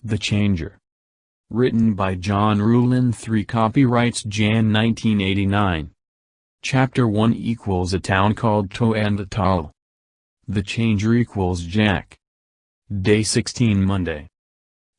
The Changer. Written by John Ruland III. Copyrights Jan 1989. Chapter 1 equals a town called Toenditall. The Changer equals Jack. Day 16 Monday.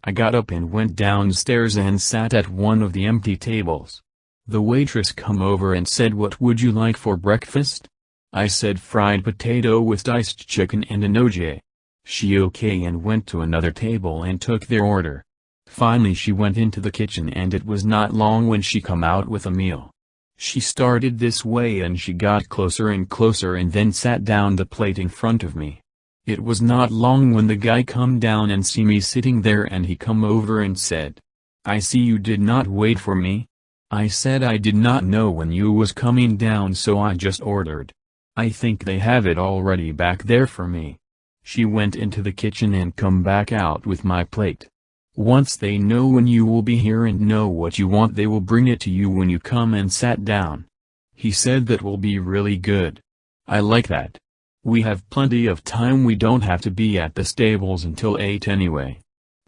I got up and went downstairs and sat at one of the empty tables. The waitress come over and said, "What would you like for breakfast?" I said fried potato with diced chicken and an OJ. She okay and went to another table and took their order. Finally she went into the kitchen and it was not long when she come out with a meal. She started this way and she got closer and closer and then sat down the plate in front of me. It was not long when the guy come down and see me sitting there and he come over and said, "I see you did not wait for me." I said I did not know when you was coming down, so I just ordered. I think they have it already back there for me. She went into the kitchen and come back out with my plate. Once they know when you will be here and know what you want, they will bring it to you when you come and sat down. He said that will be really good. I like that. We have plenty of time, we don't have to be at the stables until 8 anyway.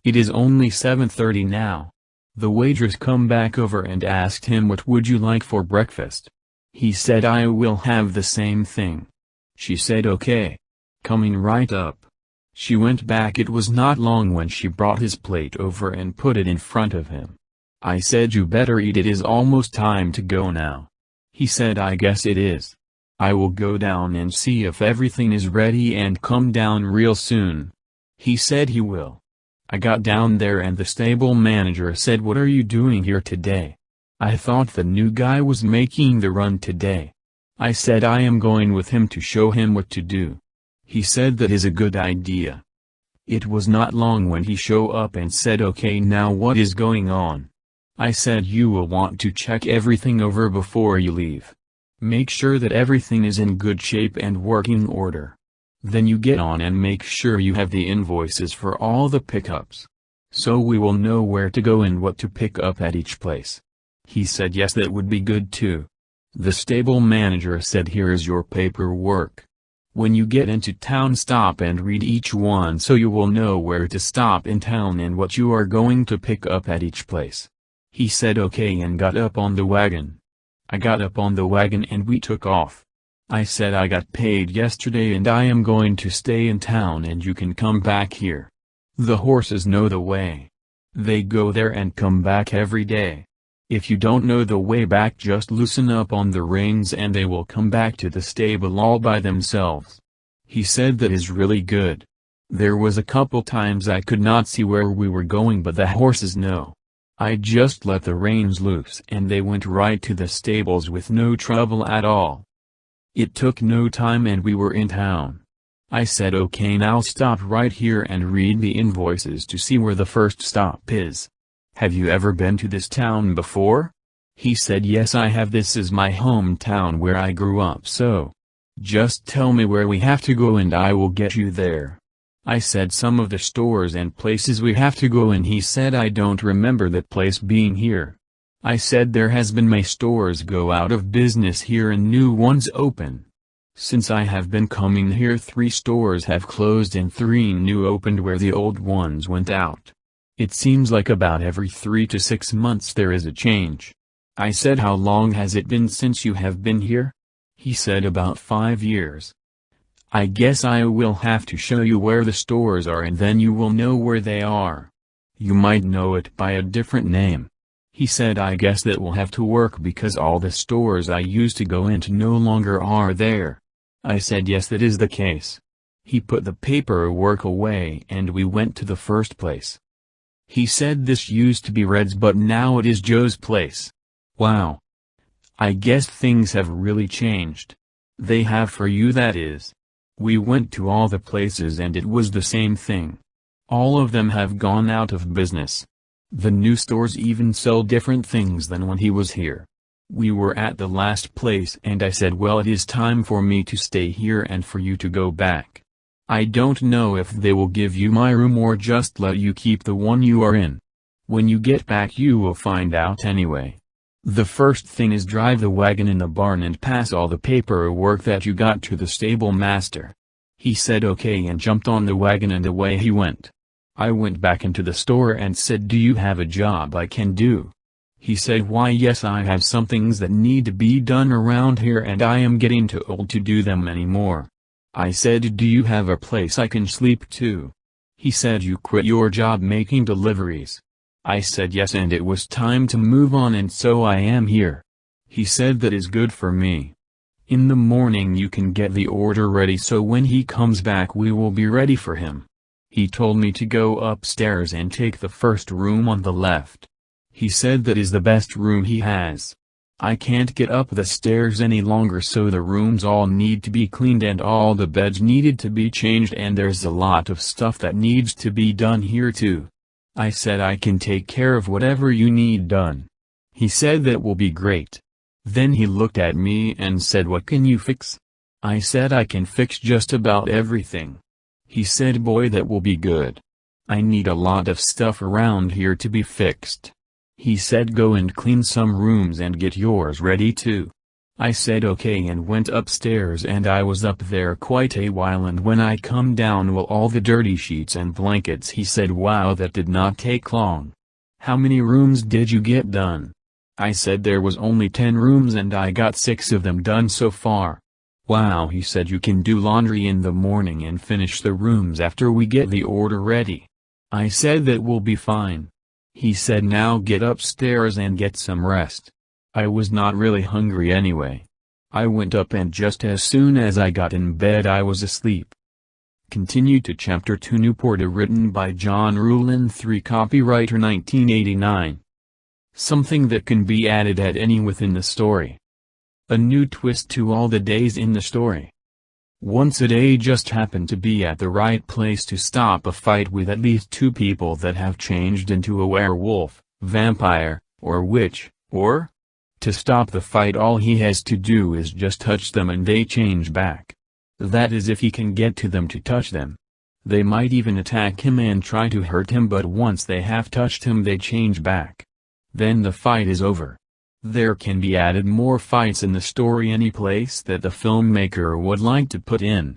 It is only 7:30 now. The waitress come back over and asked him, "What would you like for breakfast?" He said, "I will have the same thing." She said okay. Coming right up. She went back. It was not long when she brought his plate over and put it in front of him. I said, "You better eat, it is almost time to go now." He said, "I guess it is. I will go down and see if everything is ready and come down real soon." He said he will. I got down there and the stable manager said, "What are you doing here today?" I thought the new guy was making the run today. I said I am going with him to show him what to do. He said that is a good idea. It was not long when he show up and said, "Okay, now what is going on?" I said, "You will want to check everything over before you leave. Make sure that everything is in good shape and working order. Then you get on and make sure you have the invoices for all the pickups. So we will know where to go and what to pick up at each place." He said yes, that would be good too. The stable manager said, "Here is your paperwork. When you get into town, stop and read each one so you will know where to stop in town and what you are going to pick up at each place." He said okay and got up on the wagon. I got up on the wagon and we took off. I said I got paid yesterday and I am going to stay in town and you can come back here. The horses know the way. They go there and come back every day. If you don't know the way back, just loosen up on the reins and they will come back to the stable all by themselves. He said that is really good. There was a couple times I could not see where we were going, but the horses know. I just let the reins loose and they went right to the stables with no trouble at all. It took no time and we were in town. I said okay, now stop right here and read the invoices to see where the first stop is. Have you ever been to this town before? He said yes, I have. This is my hometown where I grew up, so just tell me where we have to go and I will get you there. I said some of the stores and places we have to go and he said I don't remember that place being here. I said there has been my stores go out of business here and new ones open. Since I have been coming here, 3 stores have closed and 3 new opened where the old ones went out. It seems like about every 3 to 6 months there is a change. I said, "How long has it been since you have been here?" He said about 5 years. I guess I will have to show you where the stores are and then you will know where they are. You might know it by a different name. He said I guess that will have to work because all the stores I used to go into no longer are there. I said yes, that is the case. He put the paperwork away and we went to the first place. He said this used to be Red's but now it is Joe's place. Wow. I guess things have really changed. They have for you, that is. We went to all the places and it was the same thing. All of them have gone out of business. The new stores even sell different things than when he was here. We were at the last place and I said, "Well, it is time for me to stay here and for you to go back. I don't know if they will give you my room or just let you keep the one you are in. When you get back you will find out anyway. The first thing is drive the wagon in the barn and pass all the paperwork that you got to the stable master." He said okay and jumped on the wagon and away he went. I went back into the store and said, "Do you have a job I can do?" He said, "Why yes, I have some things that need to be done around here and I am getting too old to do them anymore." I said, "Do you have a place I can sleep too?" He said, "You quit your job making deliveries." I said yes, and it was time to move on, and so I am here. He said, "That is good for me. In the morning you can get the order ready so when he comes back we will be ready for him." He told me to go upstairs and take the first room on the left. He said that is the best room he has. I can't get up the stairs any longer, so the rooms all need to be cleaned and all the beds needed to be changed, and there's a lot of stuff that needs to be done here too. I said, "I can take care of whatever you need done." He said, "That will be great." Then he looked at me and said, "What can you fix?" I said, "I can fix just about everything." He said, "Boy, that will be good. I need a lot of stuff around here to be fixed." He said, "Go and clean some rooms and get yours ready too." I said okay and went upstairs, and I was up there quite a while, and when I come down all the dirty sheets and blankets. He said, "Wow, that did not take long. How many rooms did you get done?" I said there was only 10 rooms and I got 6 of them done so far. "Wow," he said, "you can do laundry in the morning and finish the rooms after we get the order ready." I said that will be fine. He said, "Now get upstairs and get some rest." I was not really hungry anyway. I went up and just as soon as I got in bed I was asleep. Continue to Chapter 2. Newport, written by John Ruland III, copyright 1989. Something that can be added at any within the story. A new twist to all the days in the story. Once a day just happened to be at the right place to stop a fight with at least 2 people that have changed into a werewolf, vampire, or witch, or? To stop the fight all he has to do is just touch them and they change back. That is if he can get to them to touch them. They might even attack him and try to hurt him, but once they have touched him they change back. Then the fight is over. There can be added more fights in the story any place that the filmmaker would like to put in.